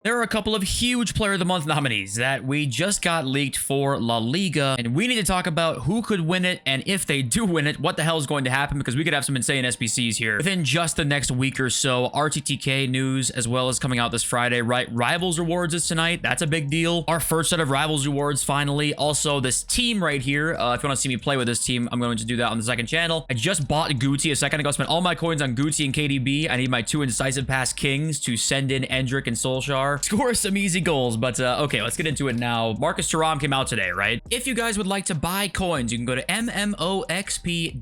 There are a couple of huge Player of the Month nominees that we just got leaked for La Liga, and we need to talk about who could win it, and if they do win it, what the hell is going to happen, because we could have some insane SBCs here within just the next week or so. RTTK news as well as coming out this Friday, right? Rivals rewards is tonight. That's a big deal. Our first set of Rivals rewards finally. Also, this team right here, if you want to see me play with this team, I'm going to do that on the second channel. I just bought Guti a second ago. Spent all my coins on Guti and KDB. I need my 2 Indecisive Pass Kings to send in Endrick and Solskjaer. Score some easy goals, but okay, let's get into it now. Marcus Thuram came out today, right? If you guys would like to buy coins, you can go to MMOXP.com.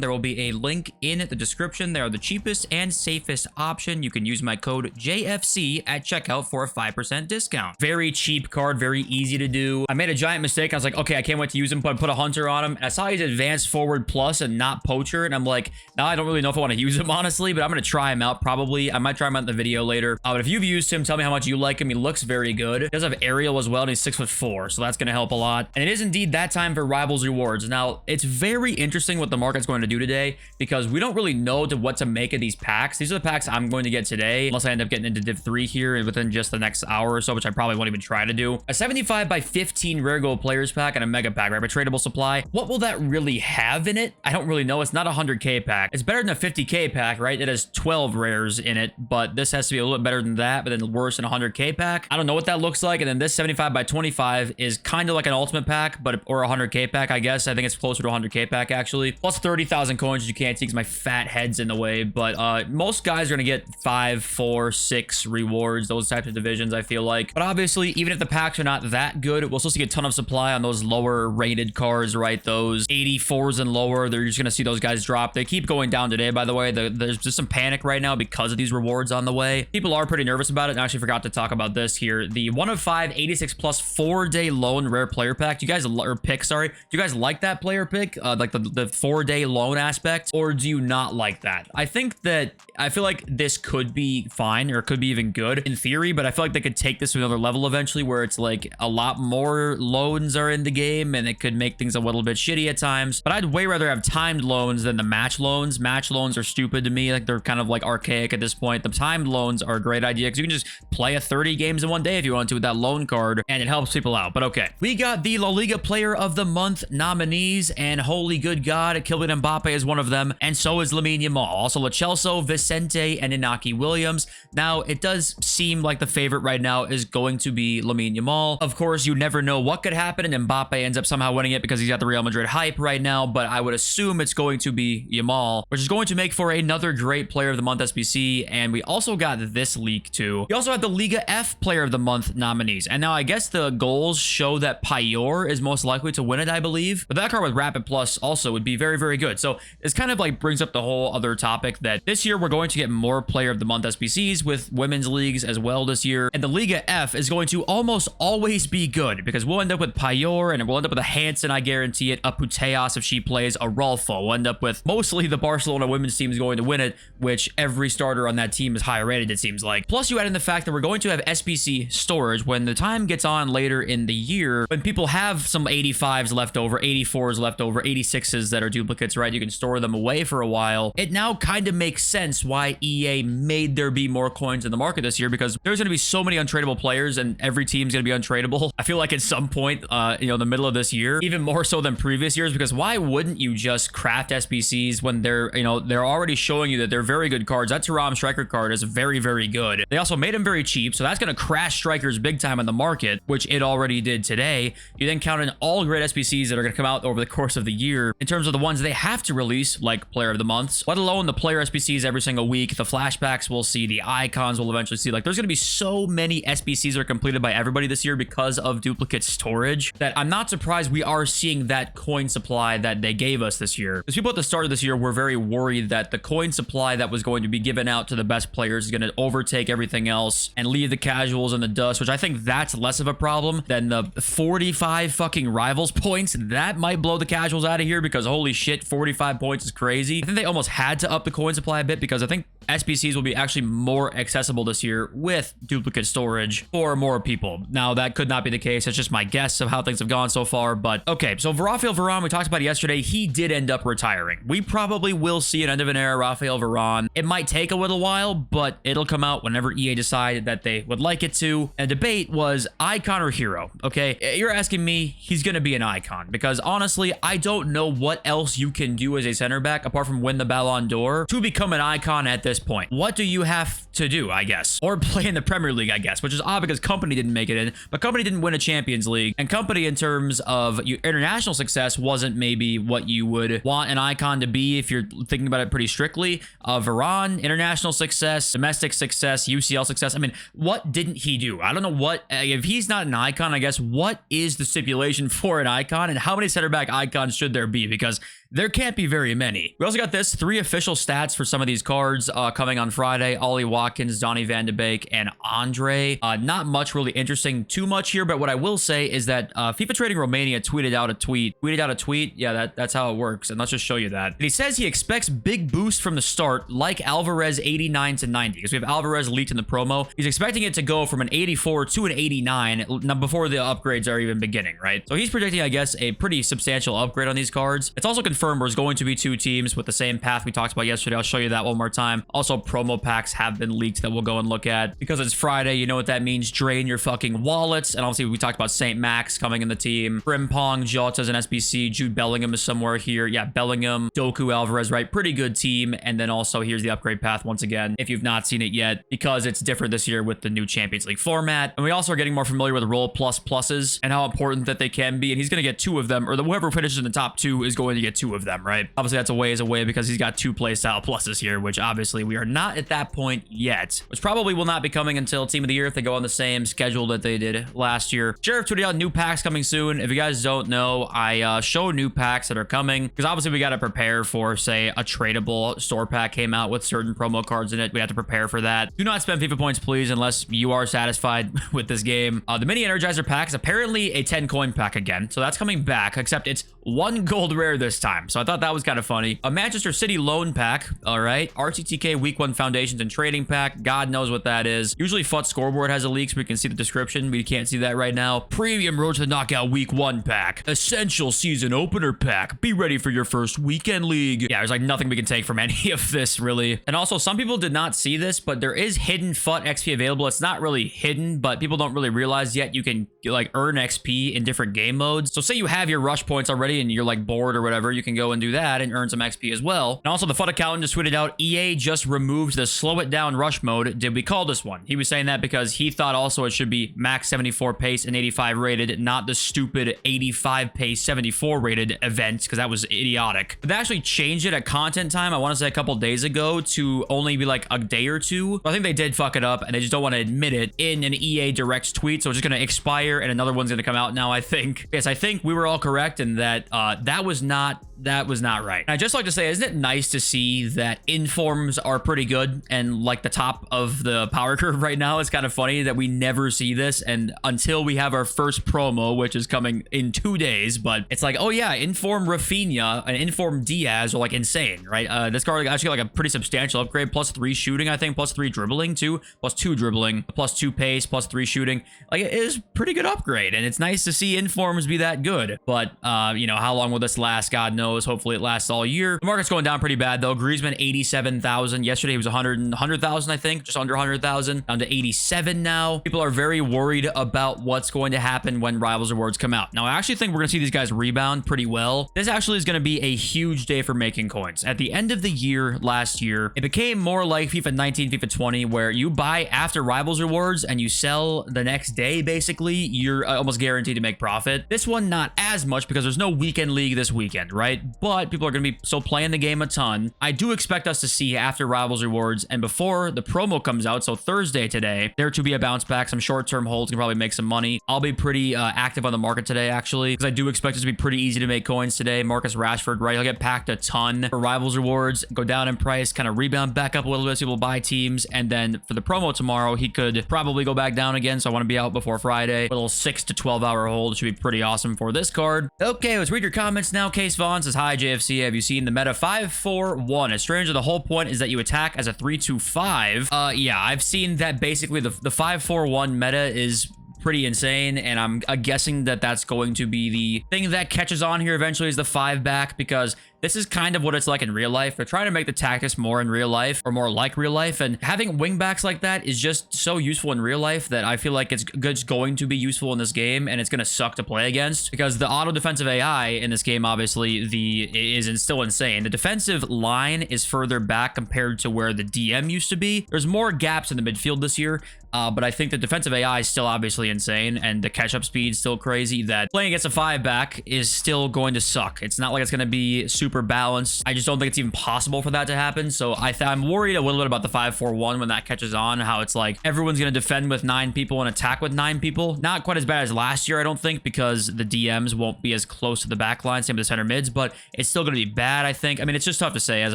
There will be a link in the description. They are the cheapest and safest option. You can use my code JFC at checkout for a 5% discount. Very cheap card, very easy to do. I made a giant mistake. I was like, okay, I can't wait to use him, but put a Hunter on him. And I saw he's Advanced Forward Plus and not Poacher, and I'm like, now I don't really know if I want to use him, honestly, but I'm going to try him out probably. I might try him out in the video later. But if you've used him, tell me how much you like him. He looks very good. He does have aerial as well, and he's 6'4", so that's going to help a lot. And it is indeed that time for Rivals rewards. Now, it's very interesting what the market's going to do today, because we don't really know what to make of these packs. These are the packs I'm going to get today, unless I end up getting into Div 3 here within just the next hour or so, which I probably won't even try to do. A 75 by 15 rare gold players pack and a mega pack, right? A tradable supply. What will that really have in it? I don't really know. It's not a 100k pack. It's better than a 50k pack, right? It has 12 rares in it, but this has to be a little bit better than that, but then worse than a 100k pack. I don't know what that looks like. And then this 75 by 25 is kind of like an ultimate pack, but or a 100k pack, I guess. I think it's closer to a 100k pack, actually. Plus 30,000 coins you can't see because my fat head's in the way, but most guys are going to get 5, 4, 6 rewards, those types of divisions, I feel like. But obviously, even if the packs are not that good, we'll still see a ton of supply on those lower rated cards, right? Those 84s and lower, they're just going to see those guys drop. They keep going down today, by the way. There's just some panic right now because of these rewards on the way. People are pretty nervous about it, and I actually forgot to talk about this here. The 1 of 5 86 plus 4-day loan rare player pack. Do you guys, or pick, sorry. Do you guys like that player pick? Like the 4-day loan aspect, or do you not like that? I feel like this could be fine, or it could be even good in theory, but I feel like they could take this to another level eventually, where it's like a lot more loans are in the game, and it could make things a little bit shitty at times. But I'd way rather have timed loans than the match loans. Match loans are stupid to me. Like, they're kind of like archaic at this point. The timed loans are a great idea because you can just play a 30 games in one day if you want to with that loan card, and it helps people out. But okay, we got the La Liga Player of the Month nominees, and holy good God, Kylian Mbappe is one of them, and so is Lamine Yamal. Also, Lo Celso, Vicente, and Inaki Williams. Now, it does seem like the favorite right now is going to be Lamine Yamal. Of course, you never know what could happen, and Mbappe ends up somehow winning it because he's got the Real Madrid hype right now, but I would assume it's going to be Yamal, which is going to make for another great Player of the Month SBC. And we also got this leak too. We also have the Liga F Player of the Month nominees, and now I guess the goals show that Payor is most likely to win it, I believe, but that card with Rapid Plus also would be very, very good. So this kind of like brings up the whole other topic that this year we're going to get more Player of the Month SBCs with women's leagues as well this year, and the Liga F is going to almost always be good because we'll end up with Payor, and we'll end up with a Hansen, I guarantee it, a Puteas if she plays, a Rolfo. We'll end up with mostly the Barcelona women's team is going to win it, which every starter on that team is higher rated, it seems like. Plus, you add in the fact that we're going to have SBC storage when the time gets on later in the year, when people have some 85s left over, 84s left over, 86s that are duplicates, right? You can store them away for a while. It now kind of makes sense why EA made there be more coins in the market this year, because there's going to be so many untradeable players, and every team's going to be untradeable. I feel like at some point, in the middle of this year, even more so than previous years, because why wouldn't you just craft SBCs when they're already showing you that they're very good cards? That Thuram striker card is very, very good. They also made them very cheap, so that's going to crash strikers big time on the market, which it already did today. You then count in all great SBCs that are going to come out over the course of the year in terms of the ones they have to release, like Player of the Months, let alone the player SBCs every single week, the flashbacks we'll see, the icons we'll eventually see. Like, there's going to be so many SBCs that are completed by everybody this year because of duplicate storage that I'm not surprised we are seeing that coin supply that they gave us this year. Because people at the start of this year were very worried that the coin supply that was going to be given out to the best players is going to overtake everything else and leave the casuals in the dust, which I think that's less of a problem than the 45 fucking Rivals points. That might blow the casuals out of here because holy shit, 45 points is crazy. I think they almost had to up the coin supply a bit because I think SBCs will be actually more accessible this year with duplicate storage for more people. Now, that could not be the case. It's just my guess of how things have gone so far. But okay, so Rafael Varane, we talked about it yesterday. He did end up retiring. We probably will see an end of an era Rafael Varane. It might take a little while, but it'll come out whenever EA decide decide that they would like it to. And the debate was icon or hero. Okay, you're asking me, he's going to be an icon because honestly, I don't know what else you can do as a center back apart from win the Ballon d'Or to become an icon at this point. What do you have to do, I guess? Or play in the Premier League, I guess, which is odd because Company didn't make it in, but Company didn't win a Champions League. And Company, in terms of international success, wasn't maybe what you would want an icon to be if you're thinking about it pretty strictly. Varane, international success, domestic success, UCL success. I mean, what didn't he do? I don't know what, if he's not an icon, I guess, what is the stipulation for an icon and how many center back icons should there be? Because there can't be very many. We also got this 3 official stats for some of these cards coming on Friday. Ollie Watkins, Donny van de Beek, and Andre. Not much really interesting too much here, but what I will say is that FIFA Trading Romania tweeted out a tweet. Yeah, that's how it works. And let's just show you that. And he says he expects big boost from the start, like Alvarez 89 to 90, because we have Alvarez leaked in the promo. He's expecting it to go from an 84 to an 89 now before the upgrades are even beginning, right? So he's predicting, I guess, a pretty substantial upgrade on these cards. It's also confirmed there's going to be 2 teams with the same path we talked about yesterday. I'll show you that one more time. Also, promo packs have been leaked that we'll go and look at. Because it's Friday, you know what that means. Drain your fucking wallets. And obviously, we talked about St. Max coming in the team. Frimpong, Jota's an SBC. Jude Bellingham is somewhere here. Yeah, Bellingham, Doku, Alvarez, right? Pretty good team. And then also, here's the upgrade path once again, if you've not seen it yet, because it's different this year with the new Champions League format. And we also are getting more familiar with role plus pluses and how important that they can be. And he's going to get 2 of them, or whoever finishes in the top 2 is going to get 2 of them, right? Obviously, that's a ways away because he's got 2 playstyle pluses here, which obviously we are not at that point yet, which probably will not be coming until Team of the Year if they go on the same schedule that they did last year. Sheriff tweeted out new packs coming soon. If you guys don't know, I show new packs that are coming because obviously we got to prepare for, say, a tradable store pack came out with certain promo cards in it. We have to prepare for that. Do not spend FIFA points, please, unless you are satisfied with this game. The mini Energizer pack is apparently a 10 coin pack again, so that's coming back, except it's 1 gold rare this time. So I thought that was kind of funny. A Manchester City loan pack, all right. RTTK Week 1 Foundations and Trading pack. God knows what that is. Usually FUT Scoreboard has a leak, so we can see the description. We can't see that right now. Premium Road to the Knockout Week 1 pack. Essential Season Opener pack. Be ready for your first weekend league. Yeah, there's like nothing we can take from any of this, really. And also, some people did not see this, but there is hidden FUT XP available. It's not really hidden, but people don't really realize yet you can like earn XP in different game modes. So say you have your rush points already and you're like bored or whatever, you can go and do that and earn some XP as well. And also the FUT accountant just tweeted out, EA just removed the slow it down rush mode. Did we call this one? He was saying that because he thought also it should be max 74 pace and 85 rated, not the stupid 85 pace 74 rated event, because that was idiotic. But they actually changed it at content time, I want to say a couple days ago, to only be like a day or 2. I think they did fuck it up and they just don't want to admit it in an EA Direct tweet. So it's just going to expire and another one's going to come out now, I think. Yes, I think we were all correct in that that was not right. And I'd just like to say, isn't it nice to see that informs are pretty good and like the top of the power curve right now? It's kind of funny that we never see this, and until we have our first promo, which is coming in 2 days, but it's like, oh yeah, inform Rafinha and inform Diaz are like insane, right? This card actually got like a pretty substantial upgrade, +3 shooting, I think, +3 dribbling too, +2 dribbling, +2 pace, +3 shooting. Like, it is pretty good upgrade, and it's nice to see informs be that good. But you know, how long will this last? God knows. Hopefully it lasts all year. The market's going down pretty bad though. Griezmann 87,000. Yesterday he was 100,000, I think, just under 100,000, down to 87 now. People are very worried about what's going to happen when Rivals Rewards come out. Now, I actually think we're gonna see these guys rebound pretty well. This actually is gonna be a huge day for making coins. At the end of the year last year, it became more like FIFA 19, FIFA 20, where you buy after Rivals Rewards and you sell the next day. Basically, you're almost guaranteed to make profit. This one, not as much because there's no weekend league this weekend, right? But people are going to be still playing the game a ton. I do expect us to see after Rivals Rewards and before the promo comes out, so Thursday today, there to be a bounce back. Some short-term holds can probably make some money. I'll be pretty active on the market today, actually, because I do expect it to be pretty easy to make coins today. Marcus Rashford, right? He'll get packed a ton for Rivals Rewards, go down in price, kind of rebound back up a little bit as people buy teams. And then for the promo tomorrow, he could probably go back down again. So I want to be out before Friday. A little 6 to 12 hour hold should be pretty awesome for this card. Okay, let's read your comments now. Case Vaughn says, hi, JFC. Have you seen the meta 5-4-1? It's strange that the whole point is that you attack as a 3-2-5. Yeah, I've seen that basically the 5-4-1 meta is pretty insane, and I'm guessing that that's going to be the thing that catches on here eventually, is the 5 back, because this is kind of what it's like in real life. They're trying to make the tactics more in real life or more like real life. And having wingbacks like that is just so useful in real life that I feel like it's going to be useful in this game, and it's going to suck to play against because the auto defensive AI in this game, obviously, is still insane. The defensive line is further back compared to where the DM used to be. There's more gaps in the midfield this year. But I think the defensive AI is still obviously insane, and the catch-up speed is still crazy, that playing against a 5-back is still going to suck. It's not like it's going to be super balanced. I just don't think it's even possible for that to happen. So I'm worried a little bit about the 5-4-1 when that catches on, how it's like everyone's going to defend with 9 people and attack with 9 people. Not quite as bad as last year, I don't think, because the DMs won't be as close to the back line, same with the center mids, but it's still going to be bad, I think. I mean, it's just tough to say as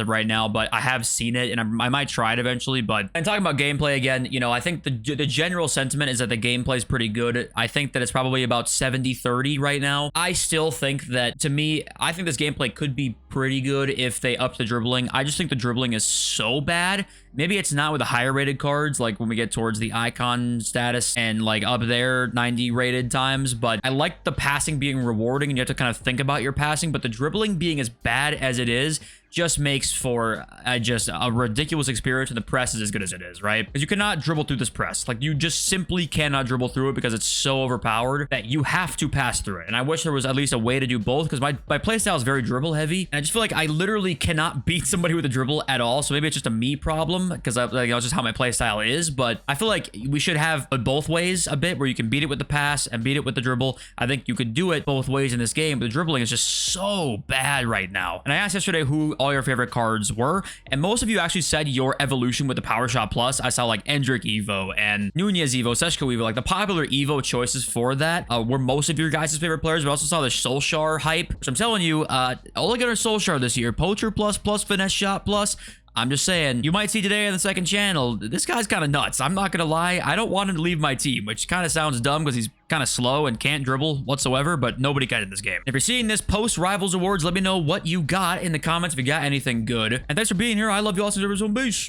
of right now, but I have seen it, and I might try it eventually. But and talking about gameplay again, you know, I think the general sentiment is that the gameplay is pretty good. I think that it's probably about 70-30 right now. I still think that, to me, I think this gameplay could be pretty good if they up the dribbling. I just think the dribbling is so bad. Maybe it's not with the higher rated cards, like when we get towards the icon status and like up there 90 rated times, but I like the passing being rewarding and you have to kind of think about your passing, but the dribbling being as bad as it is just makes for just a ridiculous experience, and the press is as good as it is, right? Because you cannot dribble through this press. Like, you just simply cannot dribble through it because it's so overpowered that you have to pass through it. And I wish there was at least a way to do both, because my playstyle is very dribble heavy, and I just feel like I literally cannot beat somebody with a dribble at all. So maybe it's just a me problem, because that's just how my playstyle is. But I feel like we should have both ways a bit, where you can beat it with the pass and beat it with the dribble. I think you could do it both ways in this game, but the dribbling is just so bad right now. And I asked yesterday who all your favorite cards were, and most of you actually said your evolution with the Power Shot Plus. I saw like Endrick Evo and Nunez Evo, Seshko Evo, like the popular Evo choices for that were most of your guys' favorite players. We also saw the Solskjaer hype, which I'm telling you, Ole Gunnar Solskjaer this year, Poacher plus Finesse Shot plus. I'm just saying, you might see today on the second channel, this guy's kind of nuts. I'm not going to lie. I don't want him to leave my team, which kind of sounds dumb because he's kind of slow and can't dribble whatsoever, but nobody can in this game. If you're seeing this post Rivals Awards, let me know what you got in the comments if you got anything good. And thanks for being here. I love you all. Since peace.